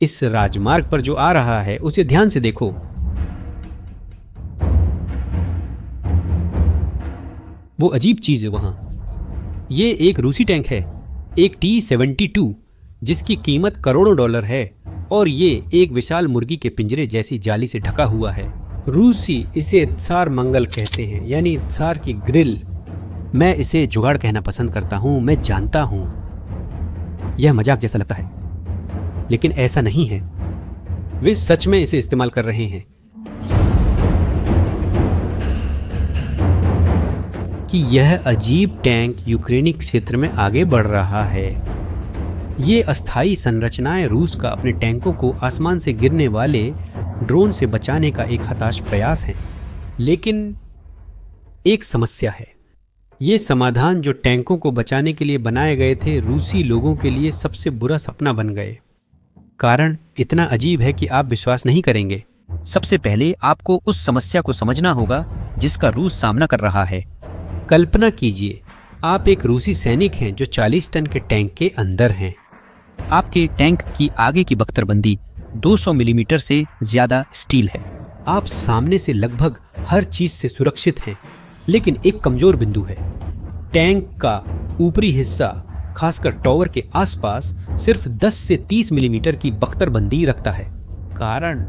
इस राजमार्ग पर जो आ रहा है उसे ध्यान से देखो। वो अजीब चीज है वहां। ये एक रूसी टैंक है, एक T-72, जिसकी कीमत करोड़ों डॉलर है, और ये एक विशाल मुर्गी के पिंजरे जैसी जाली से ढका हुआ है। रूसी इसे त्सार मंगल कहते हैं, यानी त्सार की ग्रिल। मैं इसे जुगाड़ कहना पसंद करता हूं। मैं जानता हूं यह मजाक जैसा लगता है, लेकिन ऐसा नहीं है। वे सच में इसे इस्तेमाल कर रहे हैं। कि यह अजीब टैंक यूक्रेनी क्षेत्र में आगे बढ़ रहा है। ये अस्थायी संरचनाएं रूस का अपने टैंकों को आसमान से गिरने वाले ड्रोन से बचाने का एक हताश प्रयास है। लेकिन एक समस्या है। ये समाधान जो टैंकों को बचाने के लिए बनाए गए थे, रूसी लोगों के लिए सबसे बुरा सपना बन गए। कारण इतना अजीब है कि आप विश्वास नहीं करेंगे। सबसे पहले आपको उस समस्या को समझना होगा जिसका रूस सामना कर रहा है। कल्पना कीजिए, आप एक रूसी सैनिक हैं जो 40 टन के टैंक के अंदर हैं। आपके टैंक की आगे की बख्तरबंदी 200 मिलीमीटर से ज्यादा स्टील है। आप सामने से लगभग हर चीज से सुरक्षित हैं, लेकिन एक कमजोर बिंदु है। टैंक का ऊपरी हिस्सा, खासकर टॉवर के आसपास, सिर्फ 10 से 30 मिलीमीटर की बख्तरबंदी रखता है। कारण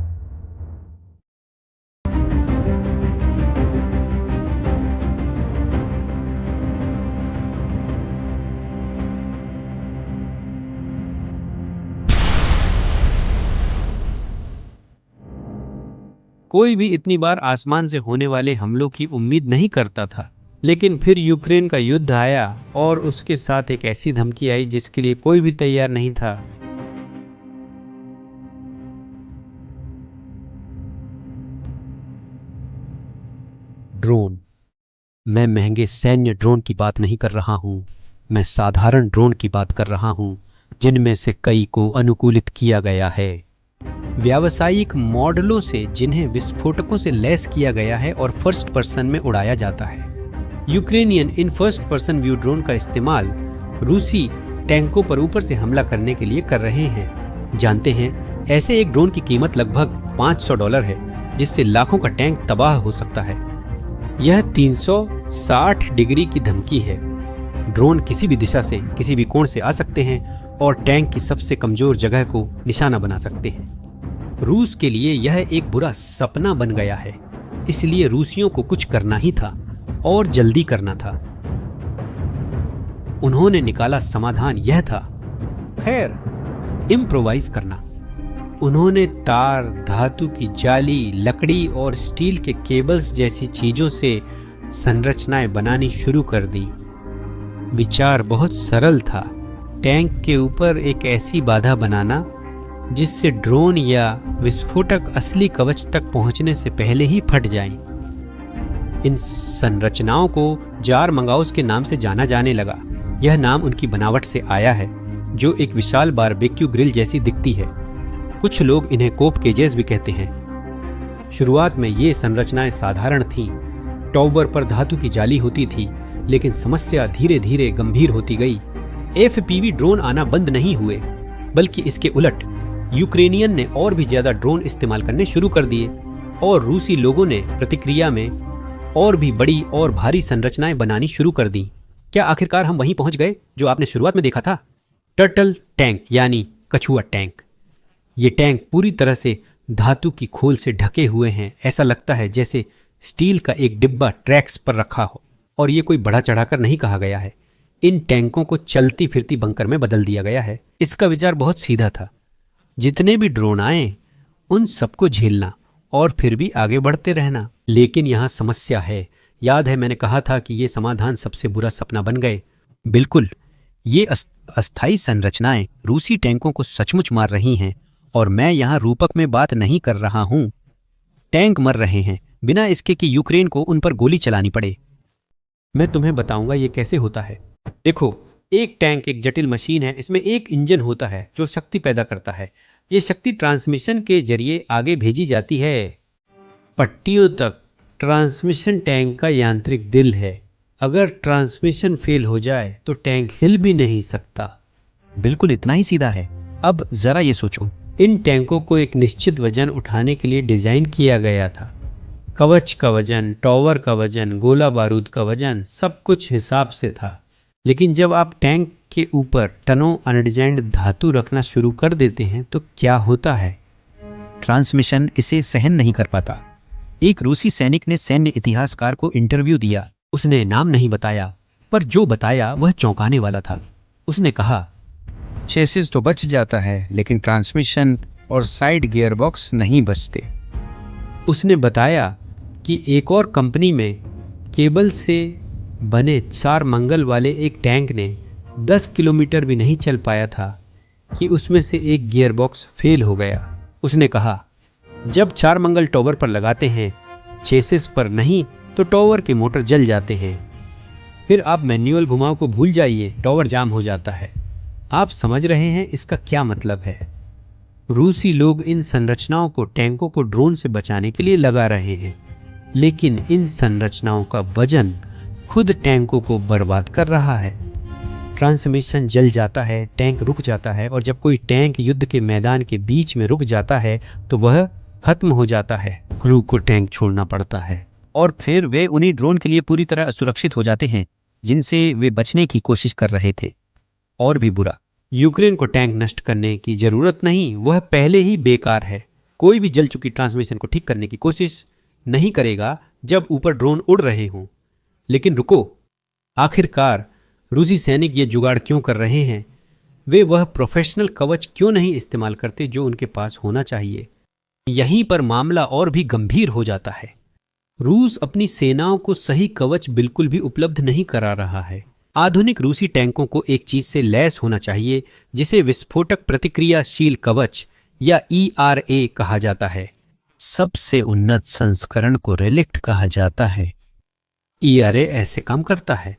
कोई भी इतनी बार आसमान से होने वाले हमलों की उम्मीद नहीं करता था। लेकिन फिर यूक्रेन का युद्ध आया और उसके साथ एक ऐसी धमकी आई जिसके लिए कोई भी तैयार नहीं था। ड्रोन। मैं महंगे सैन्य ड्रोन की बात नहीं कर रहा हूं। मैं साधारण ड्रोन की बात कर रहा हूं, जिनमें से कई को अनुकूलित किया गया है व्यावसायिक मॉडलों से, जिन्हें विस्फोटकों से लैस किया गया है और फर्स्ट पर्सन में उड़ाया जाता है। Ukrainian in first person view drone का इस्तेमाल रूसी टैंकों पर ऊपर से हमला करने के लिए कर रहे हैं। जानते हैं, ऐसे एक ड्रोन की कीमत लगभग $500 है, जिससे लाखों का टैंक तबाह हो सकता है। यह 360 डिग्री की धमकी है। ड्रोन किसी भी दिशा से, किसी भी कोण से आ सकते हैं और टैंक की सबसे कमजोर जगह को निशाना बना सकते हैं। रूस के लिए यह एक बुरा सपना बन गया है, इसलिए रूसियों को कुछ करना ही था और जल्दी करना था। उन्होंने निकाला समाधान यह था, खैर, इम्प्रोवाइज करना। उन्होंने तार, धातु की जाली, लकड़ी और स्टील के केबल्स जैसी चीजों से संरचनाएं बनानी शुरू कर दी। विचार बहुत सरल था, टैंक के ऊपर एक ऐसी बाधा बनाना जिससे ड्रोन या विस्फोटक असली कवच तक पहुंचने से पहले ही फट जाएं। इन संरचनाओं को जार मंगाउस के नाम से जाना जाने लगा। यह नाम उनकी बनावट से आया है, जो एक विशाल बारबेक्यू ग्रिल जैसी दिखती है। कुछ लोग इन्हें कोप केजेस भी कहते हैं। शुरुआत में ये संरचनाएं साधारण थीं। टॉवर पर धातु की जाली होती थी, लेकिन समस्या धीरे धीरे गंभीर होती गई। FPV ड्रोन आना बंद नहीं हुए, बल्कि इसके उलट यूक्रेनियन ने और भी ज्यादा ड्रोन इस्तेमाल करने शुरू कर दिए, और रूसी लोगों ने प्रतिक्रिया में और भी बड़ी और भारी संरचनाएं बनानी शुरू कर दी। क्या आखिरकार हम वहीं पहुंच गए जो आपने शुरुआत में देखा था? टर्टल टैंक, यानी कछुआ टैंक। ये टैंक पूरी तरह से धातु की खोल से ढके हुए हैं। ऐसा लगता है जैसे स्टील का एक डिब्बा ट्रैक्स पर रखा हो, और ये कोई बढ़ा चढ़ाकर नहीं कहा गया है। इन टैंकों को चलती फिरती बंकर में बदल दिया गया है। इसका विचार बहुत सीधा था, जितने भी ड्रोन आए उन सबको झेलना और फिर भी आगे बढ़ते रहना। लेकिन यहाँ समस्या है। याद है मैंने कहा था कि ये समाधान सबसे बुरा सपना बन गए। बिल्कुल, ये अस्थायी संरचनाएं रूसी टैंकों को सचमुच मार रही हैं, और मैं यहाँ रूपक में बात नहीं कर रहा हूँ। टैंक मर रहे हैं बिना इसके कि यूक्रेन को उन पर गोली चलानी पड़े। मैं तुम्हें बताऊंगा ये कैसे होता है। देखो, एक टैंक एक जटिल मशीन है। इसमें एक इंजन होता है जो शक्ति पैदा करता है। ये शक्ति ट्रांसमिशन के जरिए आगे भेजी जाती है पट्टियों तक। ट्रांसमिशन टैंक का यांत्रिक दिल है। अगर ट्रांसमिशन फेल हो जाए तो टैंक हिल भी नहीं सकता। बिल्कुल इतना ही सीधा है। अब जरा ये सोचो, इन टैंकों को एक निश्चित वजन उठाने के लिए डिजाइन किया गया था। कवच का वजन, टॉवर का वजन, गोला बारूद का वजन, सब कुछ हिसाब से था। लेकिन जब आप टैंक के ऊपर टनों अनडिजाइंड धातु रखना शुरू कर देते हैं तो क्या होता है? ट्रांसमिशन इसे सहन नहीं कर पाता। एक रूसी सैनिक ने सैन्य इतिहासकार को इंटरव्यू दिया। उसने नाम नहीं बताया, पर जो बताया वह चौंकाने वाला था। उसने कहा, चेसिस तो बच जाता है, लेकिन ट्रांसमिशन और साइड गियर बॉक्स नहीं बचते। उसने बताया कि एक और कंपनी में केबल से बने 4 मंगल वाले एक टैंक ने 10 किलोमीटर भी नहीं चल पाया था कि उसमें से एक गियर बॉक्स फेल हो गया। उसने कहा, जब 4 मंगल टॉवर पर लगाते हैं, चेसिस पर नहीं, तो टॉवर के मोटर जल जाते हैं। फिर आप मैनुअल घुमाव को भूल जाइए, टॉवर जाम हो जाता है। आप समझ रहे हैं इसका क्या मतलब है? रूसी लोग इन संरचनाओं को टैंकों को ड्रोन से बचाने के लिए लगा रहे हैं, लेकिन इन संरचनाओं का वजन खुद टैंकों को बर्बाद कर रहा है। ट्रांसमिशन जल जाता है, टैंक रुक जाता है, और जब कोई टैंक युद्ध के मैदान के बीच में रुक जाता है तो वह खत्म हो जाता है। क्रू को टैंक छोड़ना पड़ता है, और फिर वे उन्हीं ड्रोन के लिए पूरी तरह असुरक्षित हो जाते हैं जिनसे वे बचने की कोशिश कर रहे थे। और भी बुरा, यूक्रेन को टैंक नष्ट करने की जरूरत नहीं, वह पहले ही बेकार है। कोई भी जल चुकी ट्रांसमिशन को ठीक करने की कोशिश नहीं करेगा जब ऊपर ड्रोन उड़ रहे हों। लेकिन रुको, आखिरकार रूसी सैनिक ये जुगाड़ क्यों कर रहे हैं? वे वह प्रोफेशनल कवच क्यों नहीं इस्तेमाल करते जो उनके पास होना चाहिए? यहीं पर मामला और भी गंभीर हो जाता है। रूस अपनी सेनाओं को सही कवच बिल्कुल भी उपलब्ध नहीं करा रहा है। आधुनिक रूसी टैंकों को एक चीज से लैस होना चाहिए जिसे विस्फोटक प्रतिक्रियाशील कवच या ERA कहा जाता है। सबसे उन्नत संस्करण को रेलिक्ट कहा जाता है। ERA ऐसे काम करता है।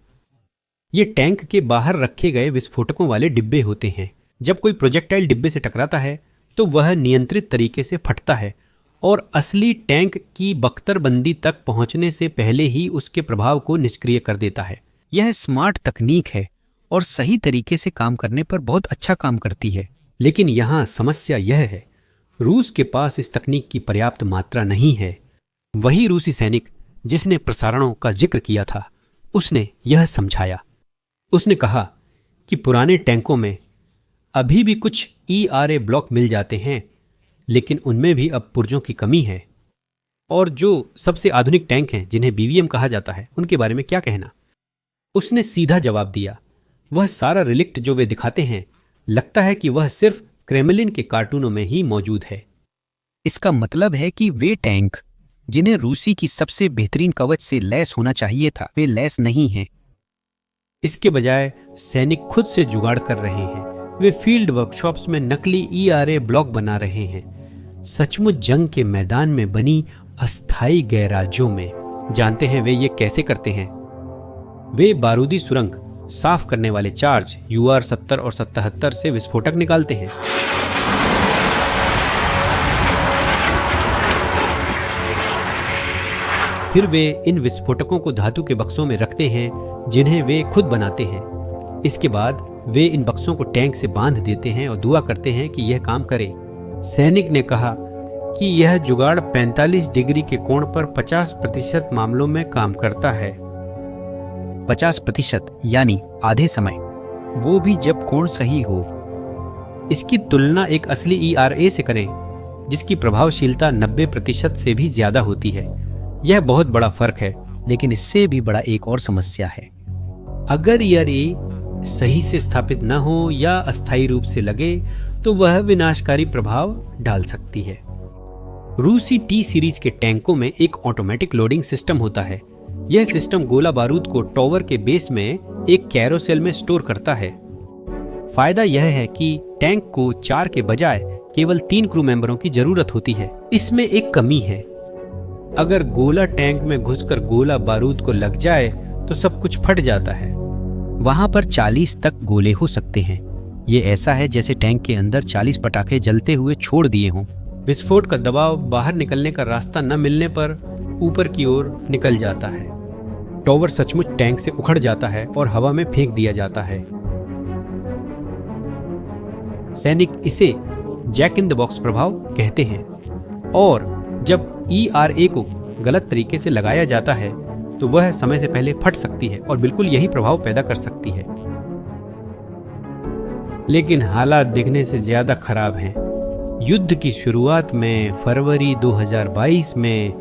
ये टैंक के बाहर रखे गए विस्फोटकों वाले डिब्बे होते हैं। जब कोई प्रोजेक्टाइल डिब्बे से टकराता है तो वह नियंत्रित तरीके से फटता है और असली टैंक की बख्तरबंदी तक पहुंचने से पहले ही उसके प्रभाव को निष्क्रिय कर देता है। यह स्मार्ट तकनीक है और सही तरीके से काम करने पर बहुत अच्छा काम करती है। लेकिन यहाँ समस्या यह है, रूस के पास इस तकनीक की पर्याप्त मात्रा नहीं है। वही रूसी सैनिक जिसने प्रसारणों का जिक्र किया था, उसने यह समझाया। उसने कहा कि पुराने टैंकों में अभी भी कुछ ERA ब्लॉक मिल जाते हैं, लेकिन उनमें भी अब पुर्जों की कमी है। और जो सबसे आधुनिक टैंक हैं जिन्हें BVM कहा जाता है, उनके बारे में क्या कहना? उसने सीधा जवाब दिया, वह सारा रिलिक्ट जो वे दिखाते हैं, लगता है कि वह सिर्फ क्रेमलिन के कार्टूनों में ही मौजूद है। इसका मतलब है कि वे टैंक जिन्हें रूसी की सबसे बेहतरीन कवच से लैस होना चाहिए था, वे लैस नहीं हैं। इसके बजाय सैनिक खुद से जुगाड़ कर रहे हैं। वे फील्ड वर्कशॉप्स में नकली ERA ब्लॉक बना रहे हैं, सचमुच जंग के मैदान में बनी अस्थायी गैराजों में। जानते हैं वे ये कैसे करते हैं? वे बारूदी सुरंग साफ करने वाले चार्ज UR-70 और 77 से विस्फोटक निकालते हैं। फिर वे इन विस्फोटकों को धातु के बक्सों में रखते हैं जिन्हें वे खुद बनाते हैं। इसके बाद वे इन बक्सों को टैंक से बांध देते हैं और दुआ करते हैं कि यह काम करे। सैनिक ने कहा कि यह जुगाड़ 45 डिग्री के कोण पर 50% मामलों में काम करता है। 50% यानी आधे समय, वो भी जब कोण सही हो। इसकी तुलना एक असली ERA से करें जिसकी प्रभावशीलता 90% से भी ज्यादा होती है। यह बहुत बड़ा फर्क है। लेकिन इससे भी बड़ा एक और समस्या है। अगर ERA सही से स्थापित न हो या अस्थायी रूप से लगे तो वह विनाशकारी प्रभाव डाल सकती है। रूसी T सीरीज के टैंकों में एक ऑटोमेटिक लोडिंग सिस्टम होता है। यह सिस्टम गोला बारूद को टॉवर के बेस में एक कैरोसेल में स्टोर करता है। फायदा यह है कि टैंक को 4 के बजाय केवल 3 क्रू मेंबरों की जरूरत होती है। इसमें एक कमी है, अगर गोला टैंक में घुसकर गोला बारूद को लग जाए तो सब कुछ फट जाता है। वहां पर 40 तक गोले हो सकते हैं। ये ऐसा है जैसे टैंक के अंदर 40 पटाखे जलते हुए छोड़ दिए हों। विस्फोट का दबाव बाहर निकलने का रास्ता न मिलने पर ऊपर की ओर निकल जाता है। टॉवर सचमुच टैंक से उखड़ जाता है और हवा में फेंक दिया जाता है। सैनिक इसे जैक इन द बॉक्स प्रभाव कहते हैं। और जब ERA को गलत तरीके से लगाया जाता है तो वह समय से पहले फट सकती है और बिल्कुल यही प्रभाव पैदा कर सकती है। लेकिन हालात दिखने से ज्यादा खराब हैं। युद्ध की शुरुआत में फरवरी 2022 में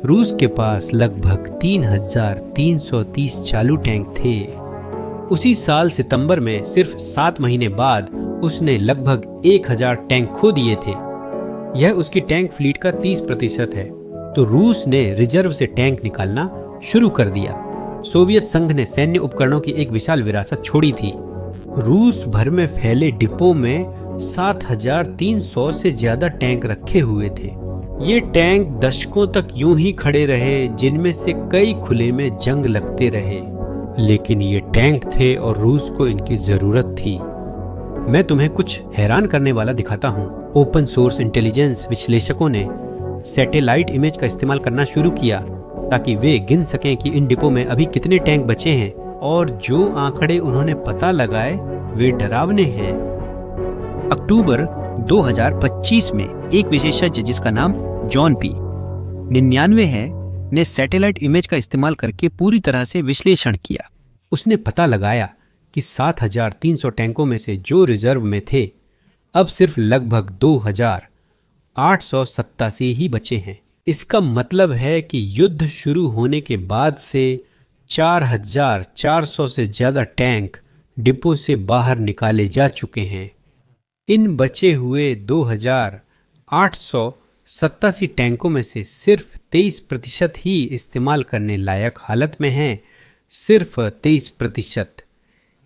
रूस के पास लगभग 3,330 चालू टैंक थे। उसी साल सितंबर में सिर्फ 7 महीने बाद उसने लगभग 1,000 टैंक खो दिए थे। यह उसकी टैंक फ्लीट का 30% है। तो रूस ने रिजर्व से टैंक निकालना शुरू कर दिया। सोवियत संघ ने सैन्य उपकरणों की एक विशाल विरासत छोड़ी थी। रूस भर में फैले डिपो में 7,300 से ज्यादा टैंक रखे हुए थे। ये टैंक दशकों तक यूं ही खड़े रहे, जिनमें से कई खुले में जंग लगते रहे। लेकिन ये टैंक थे और रूस को इनकी जरूरत थी। मैं तुम्हें कुछ हैरान करने वाला दिखाता हूँ। ओपन सोर्स इंटेलिजेंस विश्लेषकों ने सैटेलाइट इमेज का इस्तेमाल करना शुरू किया ताकि वे गिन सकें कि इन डिपो में अभी कितने टैंक बचे हैं, और जो आंकड़े उन्होंने पता लगाए वे डरावने हैं। अक्टूबर 2025 में एक विशेषज्ञ जिसका नाम जॉन पी 99 है ने सैटेलाइट इमेज का इस्तेमाल करके पूरी तरह से विश्लेषण किया। उसने पता लगाया कि 7,300 टैंकों में से जो रिजर्व में थे अब सिर्फ लगभग 2,887 ही बचे हैं। इसका मतलब है कि युद्ध शुरू होने के बाद से 4,400 से ज्यादा टैंक डिपो से बाहर निकाले जा चुके हैं। इन बचे हुए 2,887 टैंकों में से सिर्फ 23% ही इस्तेमाल करने लायक हालत में हैं। सिर्फ 23%,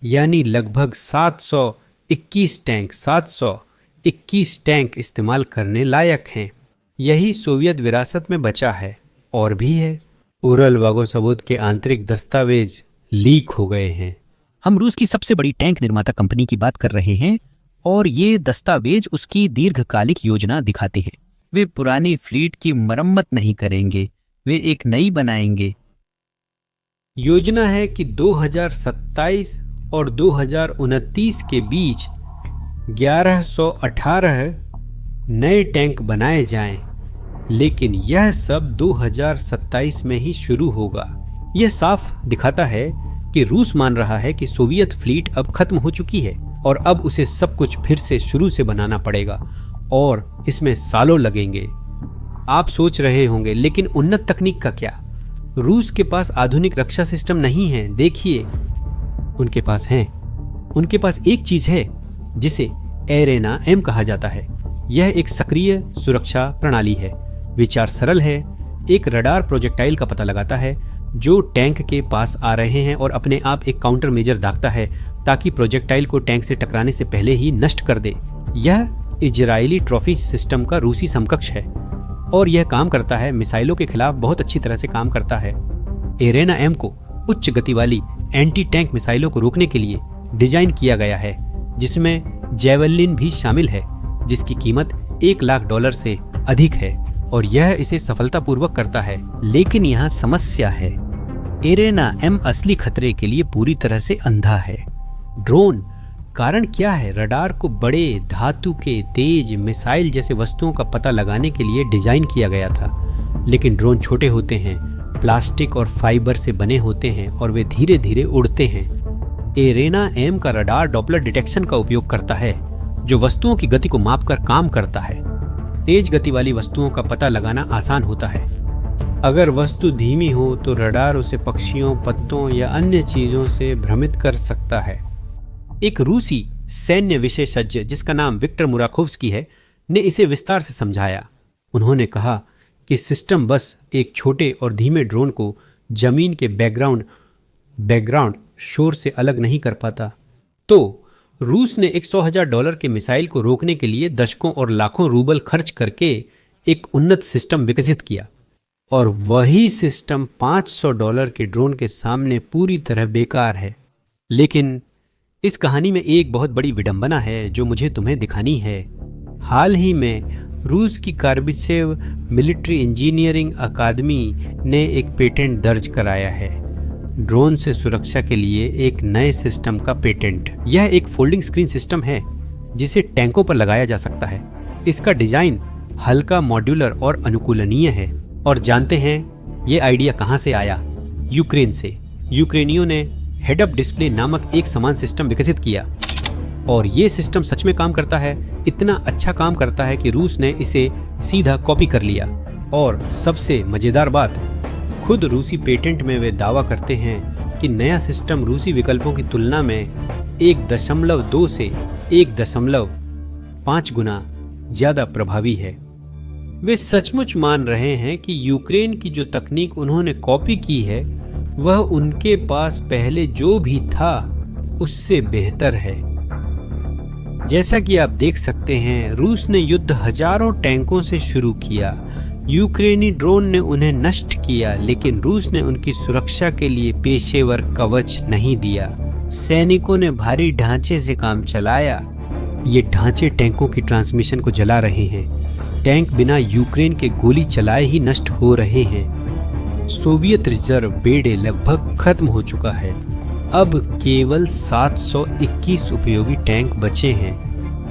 यानी लगभग 721 टैंक इस्तेमाल करने लायक हैं। यही सोवियत विरासत में बचा है। और भी है। उरल वागोसबोद के आंतरिक दस्तावेज लीक हो गए हैं। हम रूस की सबसे बड़ी टैंक निर्माता कंपनी की बात कर रहे हैं और ये दस्तावेज उसकी दीर्घकालिक योजना दिखाते हैं। वे पुरानी फ्लीट की मरम्मत नहीं करेंगे, वे एक नई बनाएंगे। योजना है कि 2027 और 2029 के बीच 1118 नए टैंक बनाए जाएं, लेकिन यह सब 2027 में ही शुरू होगा। यह साफ दिखाता है कि रूस मान रहा है कि सोवियत फ्लीट अब खत्म हो चुकी है और अब उसे सब कुछ फिर से शुरू से बनाना पड़ेगा और इसमें सालों लगेंगे। आप सोच रहे होंगे, लेकिन उन्नत तकनीक का क्या? रूस के पास आधुनिक रक्षा सिस्टम नहीं है। देखिए, उनके पास है। उनके पास एक चीज है जिसे एरेना M कहा जाता है। यह एक सक्रिय सुरक्षा प्रणाली है। विचार सरल है। एक रडार प्रोजेक्टाइल का पता लगाता है जो टैंक के पास आ रहे हैं और अपने आप एक काउंटर मेजर दागता है ताकि प्रोजेक्टाइल को टैंक से टकराने से पहले ही नष्ट कर दे। यह इजरायली ट्रॉफी सिस्टम का रूसी समकक्ष है और यह काम करता है, मिसाइलों के खिलाफ बहुत अच्छी तरह से काम करता है। एरेना M को उच्च गति वाली एंटी टैंक मिसाइलों को रोकने के लिए डिजाइन किया गया है, जिसमें जेवलिन भी शामिल है, जिसकी कीमत $1,00,000 से अधिक है और यह इसे सफलतापूर्वक करता है। लेकिन यहाँ समस्या है। एरेना M असली खतरे के लिए पूरी तरह से अंधा है। ड्रोन। कारण क्या है? रडार को बड़े धातु के तेज मिसाइल जैसे वस्तुओं का पता लगाने के लिए डिजाइन किया गया था, लेकिन ड्रोन छोटे होते हैं, प्लास्टिक और फाइबर से बने होते हैं और वे धीरे धीरे उड़ते हैं। एरेना M का रडार डॉपलर डिटेक्शन का उपयोग करता है, जो वस्तुओं की गति को मापकर काम करता है। तेज गति वाली वस्तुओं का पता लगाना आसान होता है। अगर वस्तु धीमी हो तो रडार उसे पक्षियों, पत्तों या अन्य चीजों से भ्रमित कर सकता है। एक रूसी सैन्य विशेषज्ञ जिसका नाम विक्टर मुराकोव्स्की है ने इसे विस्तार से समझाया। उन्होंने कहा कि सिस्टम बस एक छोटे और धीमे ड्रोन को जमीन के बैकग्राउंड शोर से अलग नहीं कर पाता। तो रूस ने $100,000 के मिसाइल को रोकने के लिए दशकों और लाखों रूबल खर्च करके एक उन्नत सिस्टम विकसित किया, और वही सिस्टम $500 के ड्रोन के सामने पूरी तरह बेकार है। लेकिन इस कहानी में एक बहुत बड़ी विडंबना है जो मुझे तुम्हें दिखानी है। हाल ही में रूस की कार्बिसेव मिलिट्री इंजीनियरिंग अकादमी ने एक पेटेंट दर्ज कराया है। ड्रोन से सुरक्षा के लिए एक नए सिस्टम का पेटेंट। यह एक फोल्डिंग स्क्रीन सिस्टम है जिसे टैंकों पर लगाया जा सकता है। इसका डिजाइन हल्का, मॉड्यूलर और अनुकूलनीय है। और जानते हैं ये आइडिया कहाँ से आया? यूक्रेन से। यूक्रेनियों ने हेड अप डिस्प्ले नामक एक समान सिस्टम विकसित किया और ये सिस्टम सच में काम करता है। इतना अच्छा काम करता है कि रूस ने इसे सीधा कॉपी कर लिया। और सबसे मजेदार बात, खुद रूसी पेटेंट में वे दावा करते हैं कि नया सिस्टम रूसी विकल्पों की तुलना में 1.2 से 1.5 गुना ज्यादा प्रभावी है। वे सचमुच मान रहे हैं कि यूक्रेन की जो तकनीक उन्होंने कॉपी की है वह उनके पास पहले जो भी था उससे बेहतर है। जैसा कि आप देख सकते हैं, रूस ने युद्ध हजारों टैंकों से शुरू किया। यूक्रेनी ड्रोन ने उन्हें नष्ट किया, लेकिन रूस ने उनकी सुरक्षा के लिए पेशेवर कवच नहीं दिया। सैनिकों ने भारी ढांचे से काम चलाया। ये ढांचे टैंकों की ट्रांसमिशन को जला रहे हैं। टैंक बिना यूक्रेन के गोली चलाए ही नष्ट हो रहे हैं। सोवियत रिजर्व बेड़े लगभग खत्म हो चुका है। अब केवल 721 उपयोगी टैंक बचे हैं।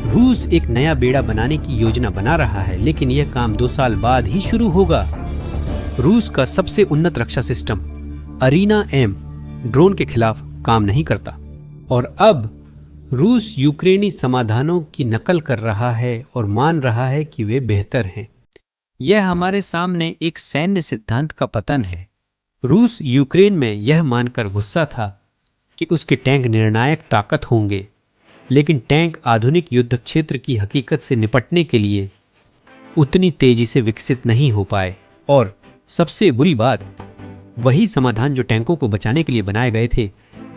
रूस एक नया बेड़ा बनाने की योजना बना रहा है, लेकिन यह काम 2 साल बाद ही शुरू होगा। रूस का सबसे उन्नत रक्षा सिस्टम अरीना M ड्रोन के खिलाफ काम नहीं करता और अब रूस यूक्रेनी समाधानों की नकल कर रहा है और मान रहा है कि वे बेहतर हैं। यह हमारे सामने एक सैन्य सिद्धांत का पतन है। रूस यूक्रेन में यह मानकर गुस्सा था कि उसके टैंक निर्णायक ताकत होंगे, लेकिन टैंक आधुनिक युद्ध क्षेत्र की हकीकत से निपटने के लिए उतनी तेजी से विकसित नहीं हो पाए। और सबसे बुरी बात, वही समाधान जो टैंकों को बचाने के लिए बनाए गए थे,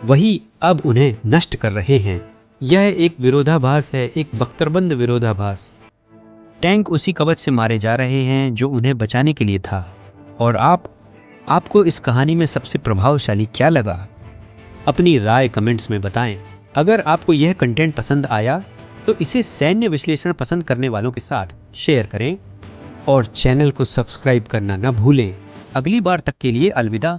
वही अब उन्हें नष्ट कर रहे हैं। यह एक विरोधाभास है, एक बख्तरबंद विरोधाभास। टैंक उसी कवच से मारे जा रहे हैं जो उन्हें बचाने के लिए था। और आपको इस कहानी में सबसे प्रभावशाली क्या लगा? अपनी राय कमेंट्स में बताएं। अगर आपको यह कंटेंट पसंद आया तो इसे सैन्य विश्लेषण पसंद करने वालों के साथ शेयर करें और चैनल को सब्सक्राइब करना न भूलें। अगली बार तक के लिए अलविदा।